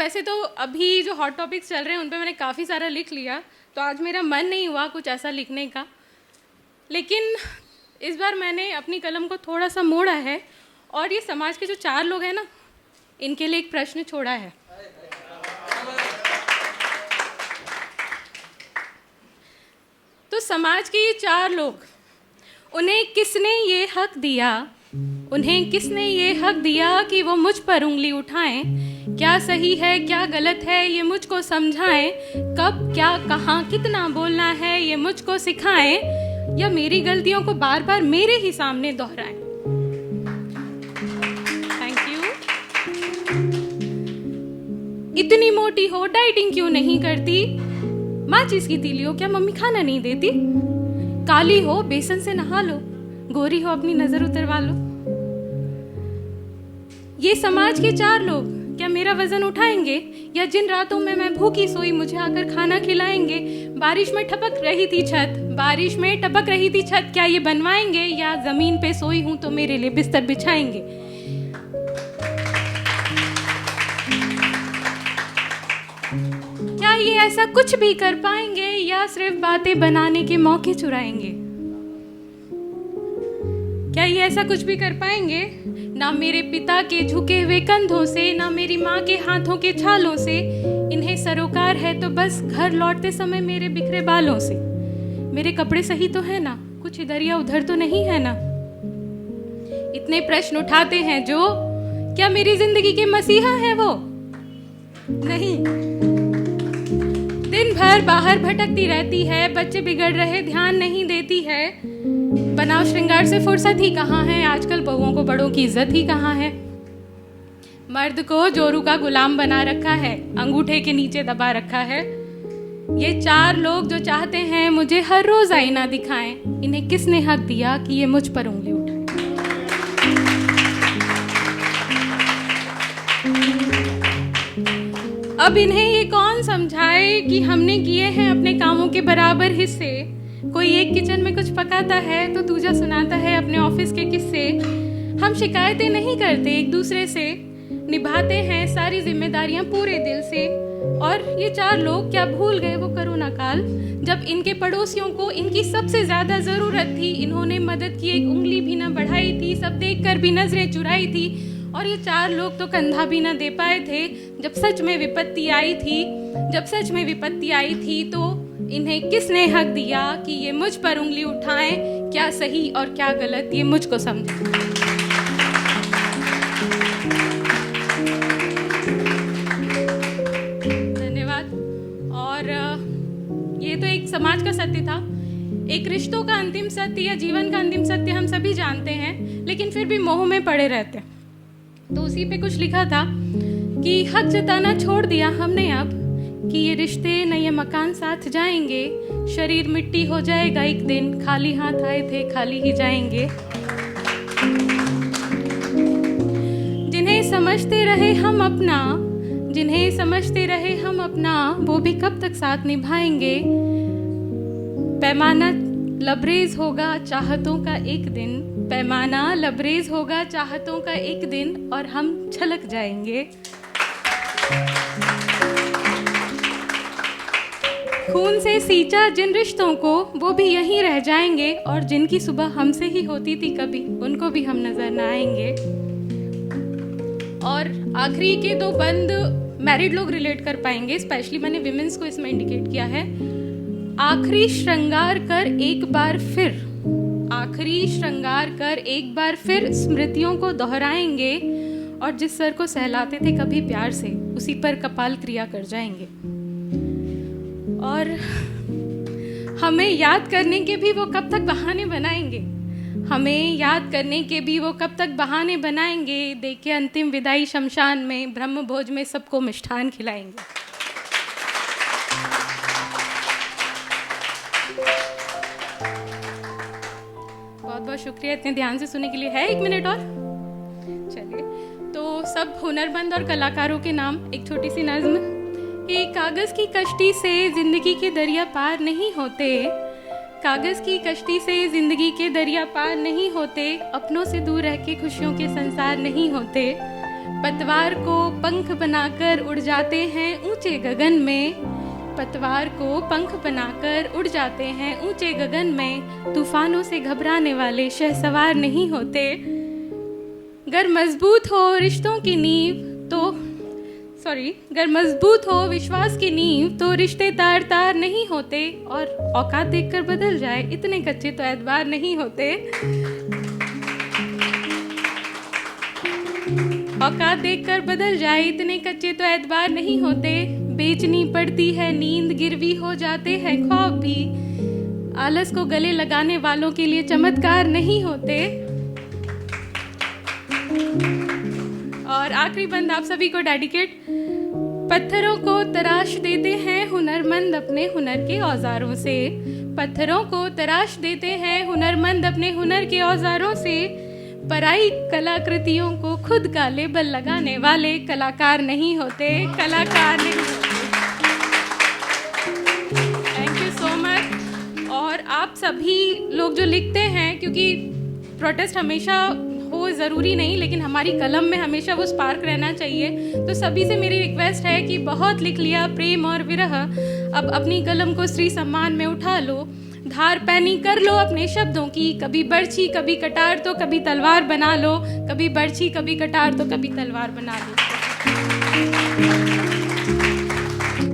वैसे तो अभी जो हॉट टॉपिक्स चल रहे हैं उन पे मैंने काफ़ी सारा लिख लिया, तो आज मेरा मन नहीं हुआ कुछ ऐसा लिखने का, लेकिन इस बार मैंने अपनी कलम को थोड़ा सा मोड़ा है और ये समाज के जो 4 लोग हैं ना, इनके लिए एक प्रश्न छोड़ा है। तो समाज के ये 4 लोग, उन्हें किसने ये हक दिया, उन्हें किसने ये हक दिया कि वो मुझ पर उंगली उठाएं? क्या सही है क्या गलत है ये मुझको समझाएं, कब क्या कहाँ कितना बोलना है ये मुझको सिखाएं, या मेरी गलतियों को बार बार मेरे ही सामने दोहराएं। Thank you. इतनी मोटी हो डाइटिंग क्यों नहीं करती, माचिस की तीली हो क्या मम्मी खाना नहीं देती, काली हो बेसन से नहा लो, गोरी हो अपनी नजर उतरवा लो। ये समाज के 4 लोग क्या मेरा वजन उठाएंगे, या जिन रातों में मैं भूखी सोई मुझे आकर खाना खिलाएंगे? बारिश में टपक रही थी छत, बारिश में टपक रही थी छत, क्या ये बनवाएंगे, या जमीन पे सोई हूं तो मेरे लिए बिस्तर बिछाएंगे? क्या ये ऐसा कुछ भी कर पाएंगे, या सिर्फ बातें बनाने के मौके चुराएंगे? क्या ये ऐसा कुछ भी कर पाएंगे? ना मेरे पिता के झुके हुए कंधों से, ना मेरी माँ के हाथों के छालों से, इन्हें सरोकार है तो बस घर लौटते समय मेरे बिखरे बालों से। मेरे कपड़े सही तो है ना, कुछ इधर या उधर तो नहीं है ना? इतने प्रश्न उठाते हैं जो, क्या मेरी जिंदगी के मसीहा है वो? नहीं। दिन भर बाहर भटकती रहती है, बच्चे बिगड़ रहे ध्यान नहीं देती है, बनाव श्रृंगार से फुर्सत ही कहाँ है, आजकल बहुओं को बड़ों की इज्जत ही कहाँ है। मर्द को जोरू का गुलाम बना रखा है, अंगूठे के नीचे दबा रखा है। ये 4 लोग जो चाहते हैं मुझे हर रोज आईना दिखाएं, इन्हें किसने हक दिया कि ये मुझ पर उंगली उठाएं? अब इन्हें ये कौन समझाए कि हमने किए हैं अपने कामों के बराबर हिस्से। कोई एक किचन में कुछ पकाता है तो दूसरा सुनाता है अपने ऑफिस के किस्से। हम शिकायतें नहीं करते एक दूसरे से, निभाते हैं सारी जिम्मेदारियां पूरे दिल से। और ये 4 लोग क्या भूल गए वो कोरोना काल, जब इनके पड़ोसियों को इनकी सबसे ज्यादा जरूरत थी, इन्होंने मदद की एक उंगली भी न बढ़ाई थी, सब देखकर भी नजरें चुराई थी। और ये 4 लोग तो कंधा भी न दे पाए थे जब सच में विपत्ति आई थी। जब सच में विपत्ति आई थी तो इन्हें किसने हक दिया कि ये मुझ पर उंगली उठाएं, क्या सही और क्या गलत ये मुझको समझें। धन्यवाद। और ये तो एक समाज का सत्य था, एक रिश्तों का अंतिम सत्य या जीवन का अंतिम सत्य हम सभी जानते हैं, लेकिन फिर भी मोह में पड़े रहते हैं। तो उसी पे कुछ लिखा था कि हक जताना छोड़ दिया हमने अब, कि ये रिश्ते न ये मकान साथ जाएंगे, शरीर मिट्टी हो जाएगा एक दिन, खाली हाथ आए थे खाली ही जाएंगे। जिन्हें समझते रहे हम अपना, जिन्हें समझते रहे हम अपना, वो भी कब तक साथ निभाएंगे। पैमाना लबरेज होगा चाहतों का एक दिन, पैमाना लबरेज होगा चाहतों का एक दिन, और हम छलक जाएंगे। खून से सींचा जिन रिश्तों को वो भी यहीं रह जाएंगे, और जिनकी सुबह हमसे ही होती थी कभी, उनको भी हम नजर न आएंगे। और आखिरी के 2 बंद मैरिड लोग रिलेट कर पाएंगे, स्पेशली मैंने विमेंस को इसमें इंडिकेट किया है। आखिरी श्रृंगार कर एक बार फिर, आखिरी श्रृंगार कर एक बार फिर स्मृतियों को दोहराएंगे, और जिस सर को सहलाते थे कभी प्यार से उसी पर कपाल क्रिया कर जाएंगे। और हमें याद करने के भी वो कब तक बहाने बनाएंगे, हमें याद करने के भी वो कब तक बहाने बनाएंगे। देखे अंतिम विदाई शमशान में, ब्रह्म भोज में सबको मिष्ठान खिलाएंगे। बहुत बहुत शुक्रिया इतने ध्यान से सुनने के लिए। है 1 मिनट और? चलिए, तो सब हुनरमंद और कलाकारों के नाम एक छोटी सी नज़्म कि कागज़ की कश्ती से ज़िंदगी के दरिया पार नहीं होते, कागज़ की कश्ती से ज़िंदगी के दरिया पार नहीं होते, अपनों से दूर रह के खुशियों के संसार नहीं होते। पतवार को पंख बनाकर उड़ जाते हैं ऊंचे गगन में, पतवार को पंख बनाकर उड़ जाते हैं ऊंचे गगन में। तूफानों से घबराने वाले शहसवार नहीं होते। गर मजबूत हो रिश्तों की नींव तो गर मजबूत हो विश्वास की नींव तो रिश्ते तार तार नहीं होते। और औकात देखकर बदल जाए इतने कच्चे तो एतबार नहीं होते। औकात देखकर बदल जाए इतने कच्चे तो एतबार नहीं होते। बेचनी पड़ती है नींद, गिरवी हो जाते हैं ख्वाब भी। आलस को गले लगाने वालों के लिए चमत्कार नहीं होते। और आखिरी बंद आप सभी को डेडिकेट। पत्थरों को तराश देते हैं हुनरमंद अपने हुनर के औजारों से, पत्थरों को तराश देते हैं हुनरमंद अपने हुनर के औजारों से। पराई कलाकृतियों को खुद का लेबल लगाने वाले कलाकार नहीं होते, कलाकार नहीं होते। Thank you so much. और आप सभी लोग जो लिखते हैं, क्योंकि प्रोटेस्ट हमेशा हो ज़रूरी नहीं, लेकिन हमारी कलम में हमेशा वो स्पार्क रहना चाहिए। तो सभी से मेरी रिक्वेस्ट है कि बहुत लिख लिया प्रेम और विरह, अब अपनी कलम को स्त्री सम्मान में उठा लो। धार पैनी कर लो अपने शब्दों की, कभी बर्छी कभी कटार तो कभी तलवार बना लो, कभी बर्छी कभी कटार तो कभी तलवार बना लो।